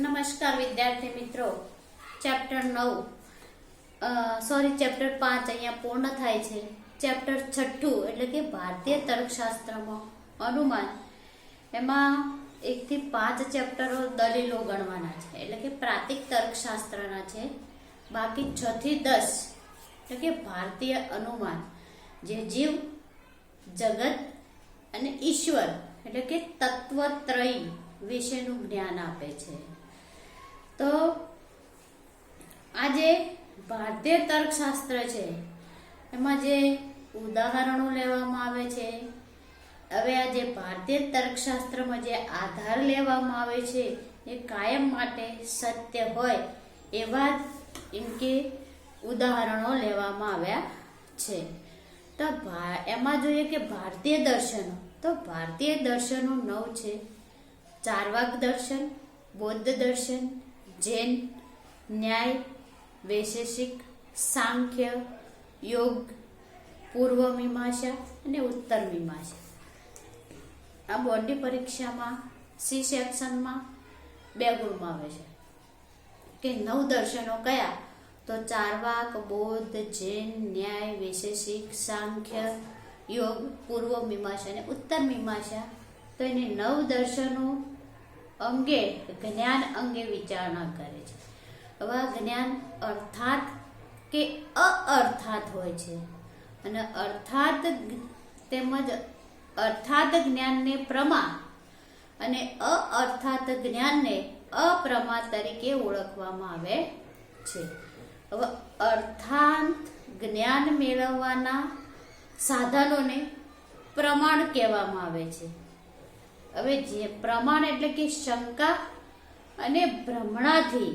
નમસ્કાર વિદ્યાર્થી મિત્રો, ચેપ્ટર 5 અહીંયા પૂર્ણ થાય છે. ચેપ્ટર 6 એટલે કે ભારતીય તર્કશાસ્ત્રમાં અનુમાન, એમાં 1 થી 5 ચેપ્ટરો દલીલો ગણવાના છે, એટલે કે પ્રાતિક તર્કશાસ્ત્રના છે. બાકી 6 થી 10 એટલે કે ભારતીય અનુમાન, જે જીવ, જગત અને ઈશ્વર એટલે કે તત્વત્રય વિશેનું જ્ઞાન આપે છે. તો આજે ભારતીય તર્કશાસ્ત્ર છે, એમાં જે ઉદાહરણો લેવામાં આવે છે, હવે આ જે ભારતીય તર્કશાસ્ત્રમાં જે આધાર લેવામાં આવે છે એ કાયમ માટે સત્ય હોય એવા એમ કે ઉદાહરણો લેવામાં આવ્યા છે. તો એમાં જોઈએ કે ભારતીય દર્શનો, તો ભારતીય દર્શનો 9 છે. ચાર્વાક દર્શન, બૌદ્ધ દર્શન, જૈન, ન્યાય, વૈશેષિક, સાંખ્ય, યોગ, પૂર્વ મીમાંસા અને ઉત્તર મીમાંસા. આ બોર્ડની પરીક્ષામાં સી સેક્શનમાં 2 ગુણમાં આવે છે કે 9 દર્શનો કયા, તો ચાર્વાક, બૌદ્ધ, જૈન, ન્યાય, વૈશેષિક, સાંખ્ય, યોગ, પૂર્વ મીમાંસા અને ઉત્તર મીમાંસા. તો એને 9 દર્શનો અંગે, જ્ઞાન અંગે વિચારણા કરે છે. હવે આ જ્ઞાન અર્થાત કે અઅર્થાત હોય છે, અને અર્થાત તેમજ અર્થાત જ્ઞાનને પ્રમા અને અઅર્થાત જ્ઞાનને અપ્રમા તરીકે ઓળખવામાં આવે છે. હવે અર્થાત જ્ઞાન મેળવવાના સાધનોને પ્રમાણ કહેવામાં આવે છે. હવે જે પ્રમાણ એટલે કે શંકા અને ભ્રમણાથી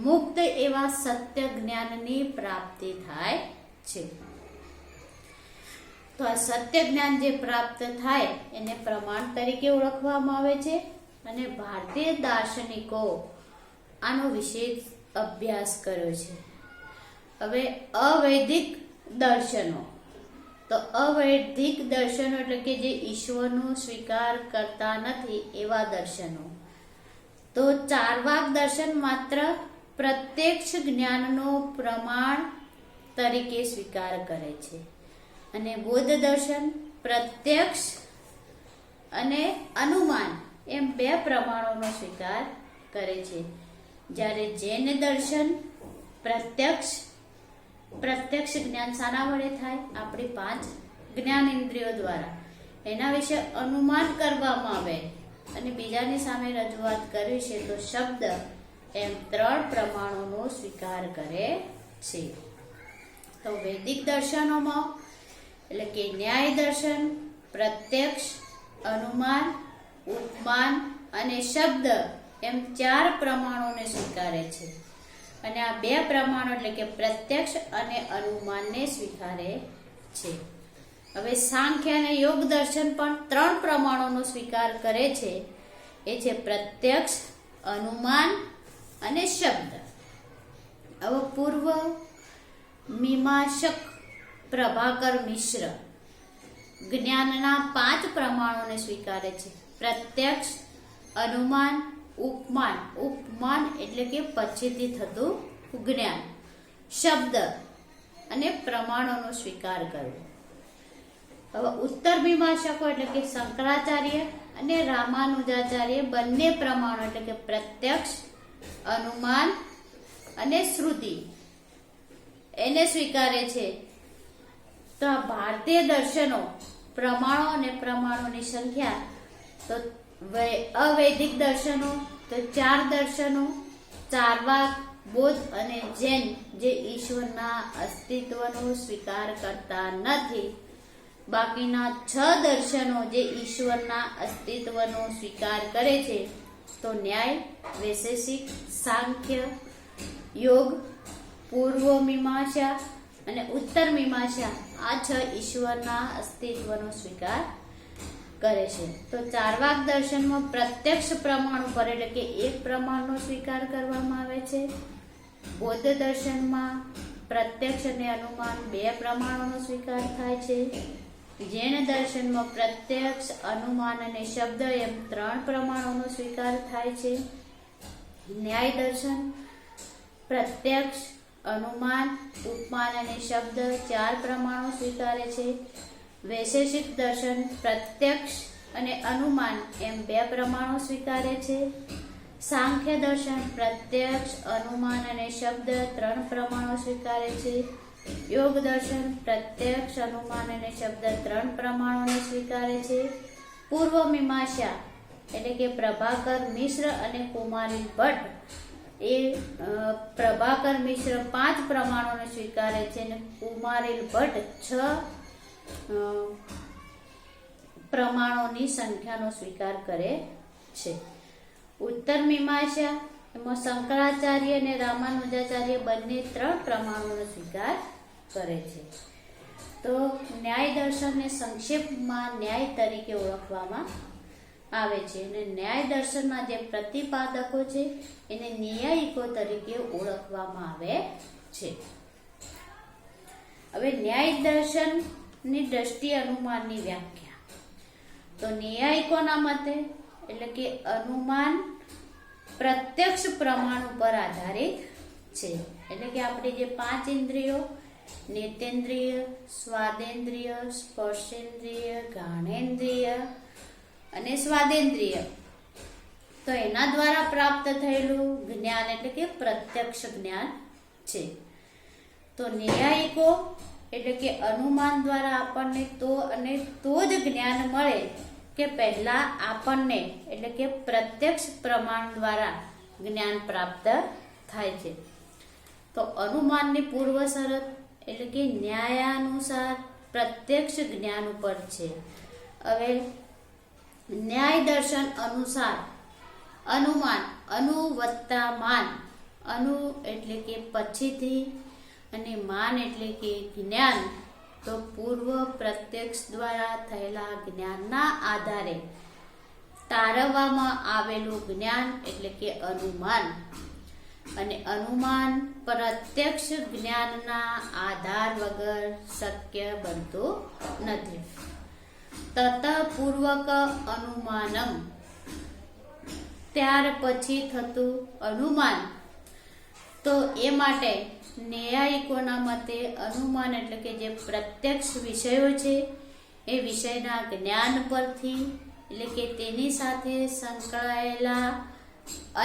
મુક્ત એવા સત્ય જ્ઞાનની પ્રાપ્તિ થાય છે. તો આ સત્ય જ્ઞાન જે પ્રાપ્ત થાય એને પ્રમાણ તરીકે ઓળખવામાં આવે છે. અને ભારતીય દાર્શનિકો આનો વિશેષ અભ્યાસ કર્યો છે. હવે અવૈદિક દર્શનો, તો અવૈદિક દર્શનો એટલે કે જે ઈશ્વરનો સ્વીકાર કરતા નથી એવા દર્શનો. તો ચાર્વાક દર્શન માત્ર પ્રત્યક્ષ જ્ઞાનનો પ્રમાણ તરીકે સ્વીકાર કરે છે, અને બૌદ્ધ દર્શન પ્રત્યક્ષ અને અનુમાન એમ 2 પ્રમાણોનો સ્વીકાર કરે છે. જ્યારે જૈન દર્શન પ્રત્યક્ષ જ્ઞાન શાના વડે થાય, આપણી 5 જ્ઞાન ઇન્દ્રિયો દ્વારા, એના વિશે અનુમાન કરવામાં આવે અને બીજાની સામે રજૂઆત કરવી છે તો શબ્દ, એમ 3 પ્રમાણોનો સ્વીકાર કરે છે. તો વૈદિક દર્શનોમાં એટલે કે ન્યાય દર્શન પ્રત્યક્ષ, અનુમાન, ઉપમાન અને શબ્દ એમ 4 પ્રમાણોને સ્વીકારે છે. અને આ 2 પ્રમાણો એટલે કે પ્રત્યક્ષ અને અનુમાનને સ્વીકારે છે. હવે સાંખ્ય અને યોગ દર્શન પણ 3 પ્રમાણોનો સ્વીકાર કરે છે. એ છે પ્રત્યક્ષ, અનુમાન અને શબ્દ. હવે પૂર્વ મીમાંસક પ્રભાકર મિશ્ર જ્ઞાનના 5 પ્રમાણોને સ્વીકારે છે. પ્રત્યક્ષ, અનુમાન, ઉપમાન, ઉપમાન એટલે કે પછીથી થતું જ્ઞાન, શબ્દ અને પ્રમાણોનો સ્વીકાર કરવો. હવે ઉત્તર મીમાંસકો એટલે કે શંકરાચાર્ય અને રામાનુજાચાર્ય બંને પ્રમાણો એટલે કે પ્રત્યક્ષ, અનુમાન અને શ્રુતિ એને સ્વીકારે છે. તો આ ભારતીય દર્શનો પ્રમાણો અને પ્રમાણોની સંખ્યા, તો અવૈદિક દર્શનો તો 4 દર્શનો, ચાર્વાક, બૌદ્ધ અને જૈન જે ઈશ્વરના અસ્તિત્વનો સ્વીકાર કરતા નથી. બાકીના 6 દર્શનો જે ઈશ્વરના અસ્તિત્વનો સ્વીકાર કરે છે, તો ન્યાય, વૈશેષિક, સાંખ્ય, યોગ, પૂર્વ મીમાંસા અને ઉત્તર મીમાંસા, આ 6 ઈશ્વરના અસ્તિત્વનો સ્વીકાર કરે છે. તો ચાર્વાક દર્શનમાં પ્રત્યક્ષ પ્રમાણ ઉપર એટલે કે 1 પ્રમાણનો સ્વીકાર કરવામાં આવે છે. બૌદ્ધ દર્શનમાં પ્રત્યક્ષ અને અનુમાન 2 પ્રમાણોનો સ્વીકાર થાય છે. જૈન દર્શનમાં પ્રત્યક્ષ, અનુમાન અને શબ્દ એમ 3 પ્રમાણોનો સ્વીકાર થાય છે. ન્યાય દર્શન પ્રત્યક્ષ, અનુમાન, ઉપમાન અને શબ્દ 4 પ્રમાણો સ્વીકારે છે. વૈશેષિક દર્શન પ્રત્યક્ષ અને અનુમાન એમ 2 પ્રમાણો સ્વીકારે છે. સાંખ્ય દર્શન પ્રત્યક્ષ, અનુમાન અને શબ્દ 3 પ્રમાણો સ્વીકારે છે. યોગ દર્શન પ્રત્યક્ષ, અનુમાન અને શબ્દ 3 પ્રમાણોને સ્વીકારે છે. પૂર્વ મીમાંસા એટલે કે પ્રભાકર મિશ્ર અને કુમારી ભટ્ટ એ પ્રભાકર મિશ્ર 5 પ્રમાણોને સ્વીકારે છે અને કુમારી ભટ્ટ 6 પ્રમાણોની સંખ્યાનો સ્વીકાર કરે છે. ઉત્તર મીમાંસા એમાં શંકરાચાર્ય અને રામાનુજાચાર્ય બંને 3 પ્રમાણોનો સ્વીકાર કરે છે. તો ન્યાય દર્શનને સંક્ષેપમાં ન્યાય તરીકે ઓળખવામાં આવે છે અને ન્યાય દર્શનના જે પ્રતિપાદકો છે એને ન્યાયિકો તરીકે ઓળખવામાં આવે છે. હવે ન્યાય દર્શનની દ્રષ્ટિએ અનુમાનની વ્યાખ્યા. તો ન્યાયિકોના મતે એટલે કે અનુમાન પ્રત્યક્ષ પ્રમાણ ઉપર આધારિત છે. એટલે કે આપણી જે 5 ઇન્દ્રિયો નેતેન્દ્રિય, સ્વાદેન્દ્રિય, સ્પર્શેન્દ્રિય, ઘાણેન્દ્રિય અને સ્વાદેન્દ્રિય, તો એના દ્વારા પ્રાપ્ત થયેલું જ્ઞાન એટલે કે પ્રત્યક્ષ જ્ઞાન છે. તો ન્યાયિકો એટલે કે અનુમાન દ્વારા આપણને તો જ જ્ઞાન મળે કે પહેલા આપણને એટલે કે પ્રત્યક્ષ પ્રમાણ દ્વારા જ્ઞાન પ્રાપ્ત થાય છે. તો અનુમાનની પૂર્વ શરત એટલે કે ન્યાયાનુસાર પ્રત્યક્ષ જ્ઞાન ઉપર છે. હવે ન્યાય દર્શન અનુસાર અનુમાન, અનુ વત્તા માન, અનુ એટલે કે પછીથી અને માન એટલે કે જ્ઞાન, તો પૂર્વ પ્રત્યક્ષ દ્વારા થયેલા જ્ઞાનના આધારે તારવવામાં આવેલું જ્ઞાન એટલે કે અનુમાન. અને અનુમાન પ્રત્યક્ષ જ્ઞાનના આધાર વગર શક્ય બનતું નથી. તત પૂર્વક અનુમાનમ, ત્યાર પછી થતું અનુમાન. તો એ માટે ન્યાયિકોના મતે અનુમાન એટલે કે જે પ્રત્યક્ષ વિષયો છે એ વિષયના જ્ઞાન પરથી એટલે કે તેની સાથે સંકળાયેલા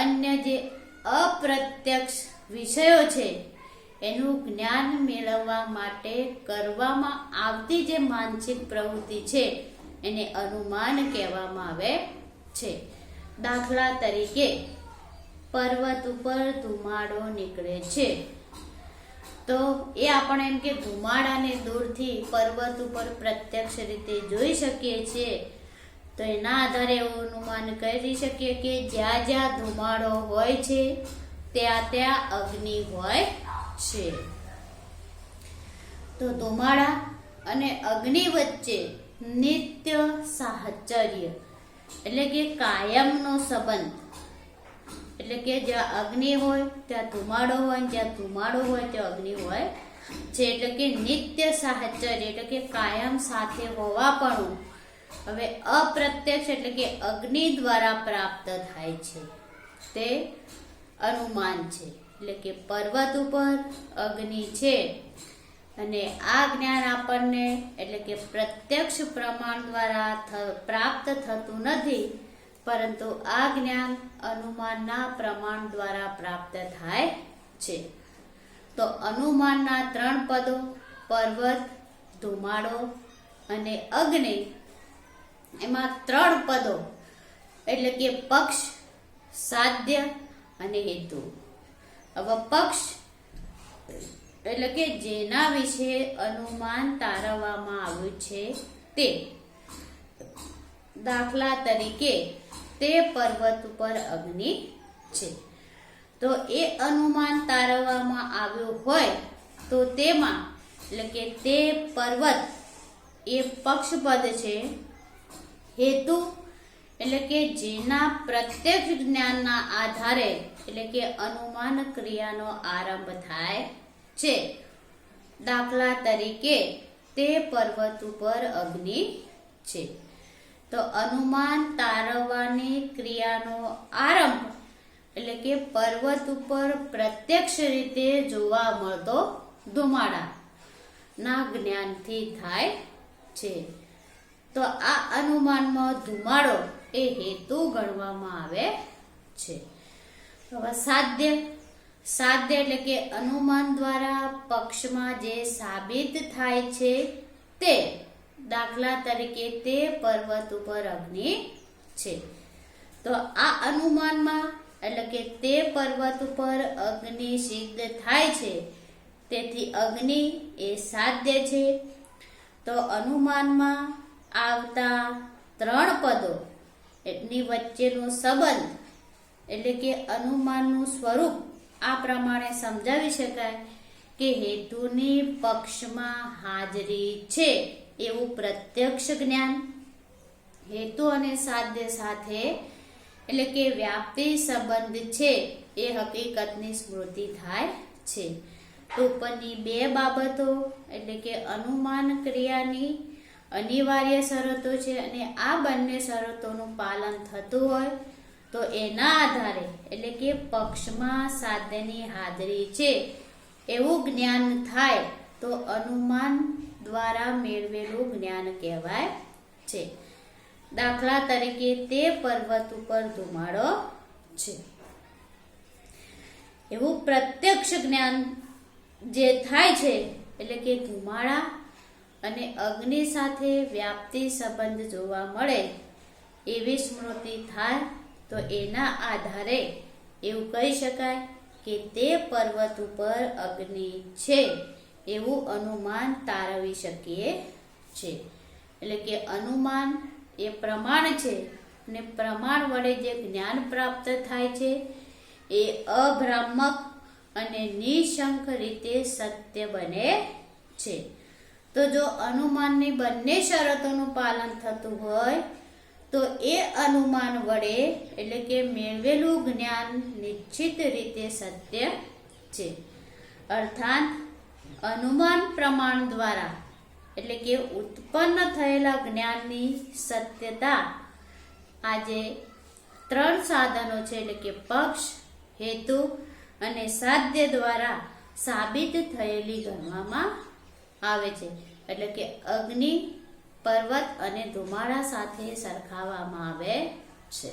અન્ય જે અપ્રત્યક્ષ વિષયો છે એનું જ્ઞાન મેળવવા માટે કરવામાં આવતી જે માનસિક પ્રવૃત્તિ છે એને અનુમાન કહેવામાં આવે છે. દાખલા તરીકે પર્વત ઉપર ધુમાડો નીકળે છે, તો એ આપણે એમ કે ધુમાડાને દૂરથી પર્વત ઉપર પ્રત્યક્ષ રીતે જોઈ શકીએ છીએ. તો એના આધારે એવું અનુમાન કરી શકીએ કે જ્યાં જ્યાં ધુમાડો હોય છે ત્યાં ત્યાં અગ્નિ હોય છે. તો ધુમાડા અને અગ્નિ વચ્ચે નિત્ય સાહચર્ય એટલે કે કાયમનો સંબંધ, એટલે કે જ્યાં અગ્નિ હોય ત્યાં ધુમાડો હોય, જ્યાં ધુમાડો હોય ત્યાં અગ્નિ હોય છે. એટલે કે નિત્ય સાહચર્ય એટલે કે કાયમ સાથે હોવાપણું હવે અપ્રત્યક્ષ એટલે કે અગ્નિ દ્વારા પ્રાપ્ત થાય છે તે અનુમાન છે. એટલે કે પર્વત ઉપર અગ્નિ છે અને આ જ્ઞાન આપણને એટલે કે પ્રત્યક્ષ પ્રમાણ દ્વારા પ્રાપ્ત થતું નથી, પરંતુ આ જ્ઞાન અનુમાનના પ્રમાણ દ્વારા પ્રાપ્ત થાય છે. તો અનુમાનના 3 પદો પર્વત, ધુમાડો અને અગ્નિ, એમાં 3 પદો એટલે કે પક્ષ, સાધ્ય અને હેતુ. હવે પક્ષ એટલે કે જેના વિશે અનુમાન તારવવામાં આવ્યું છે તે. દાખલા તરીકે તે પર્વત ઉપર અગ્નિ છે, તો એ અનુમાન તારવવામાં આવ્યું હોય તો તેમાં એટલે કે તે પર્વત એ પક્ષપદ છે. હેતુ એટલે કે જેના પ્રત્યક્ષ જ્ઞાનના આધારે એટલે કે અનુમાન ક્રિયાનો આરંભ થાય છે. દાખલા તરીકે તે પર્વત ઉપર અગ્નિ છે, તો અનુમાન તારવવાની ક્રિયાનો આરંભ એટલે કે પર્વત ઉપર પ્રત્યક્ષ રીતે જોવા મળતો ધુમાડા ના જ્ઞાનથી થાય છે. તો આ અનુમાનમાં ધુમાડો એ હેતુ ગણવામાં આવે છે. હવે સાધ્ય એટલે કે અનુમાન દ્વારા પક્ષમાં જે સાબિત થાય છે તે, દાખલા તરીકે તે પર્વત ઉપર અગ્નિ છે. તો આ અનુમાનમાં એટલે કે તે પર્વત ઉપર અગ્નિ સિદ્ધ થાય છે, તેથી અગ્નિ એ સાધ્ય છે. તો અનુમાનમાં આવતા 3 પદો એની વચ્ચેનો સંબંધ એટલે કે અનુમાનનું સ્વરૂપ આ પ્રમાણે સમજાવી શકાય કે હેતુની પક્ષમાં હાજરી છે એવું પ્રત્યક્ષ જ્ઞાન, હેતુ અને સાધ્ય સાથે એટલે કે વ્યાપ્તિ સંબંધ છે એ હકીકતની સ્મૃતિ થાય છે. તો ઉપરની 2 બાબતો એટલે કે અનુમાન ક્રિયાની અનિવાર્ય શરતો છે અને આ બંને શરતોનું પાલન થતું હોય તો એના આધારે એટલે કે પક્ષમાં સાધ્યની હાજરી છે એવું જ્ઞાન થાય તો અનુમાન દ્વારા મેળવેલું જ્ઞાન કહેવાય છે. દાખલા તરીકે તે પર્વત ઉપર ધુમાડો છે એવું પ્રત્યક્ષ જ્ઞાન જે થાય છે એટલે કે ધુમાડા અને અગ્નિ સાથે વ્યાપ્તિ સંબંધ જોવા મળે એવી સ્મૃતિ થાય તો એના આધારે એવું કહી શકાય કે તે પર્વત ઉપર અગ્નિ છે એવું અનુમાન તારવી શકીએ છે. એટલે કે અનુમાન એ પ્રમાણ છે અને પ્રમાણ વડે જે જ્ઞાન પ્રાપ્ત થાય છે એ અભ્રામક અને નિશંક રીતે સત્ય બને છે. તો જો અનુમાનની બંને શરતોનું પાલન થતું હોય તો એ અનુમાન વડે એટલે કે મેળવેલું જ્ઞાન નિશ્ચિત રીતે સત્ય છે. અર્થાત અનુમાન પ્રમાણ દ્વારા એટલે કે ઉત્પન્ન થયેલા જ્ઞાનની સત્યતા આજે 3 સાધનો છે એટલે કે પક્ષ, હેતુ અને સાધ્ય દ્વારા સાબિત થયેલી ગણવામાં આવે છે. એટલે કે અગ્નિ, પર્વત અને ધુમાડા સાથે સરખાવવામાં આવે છે.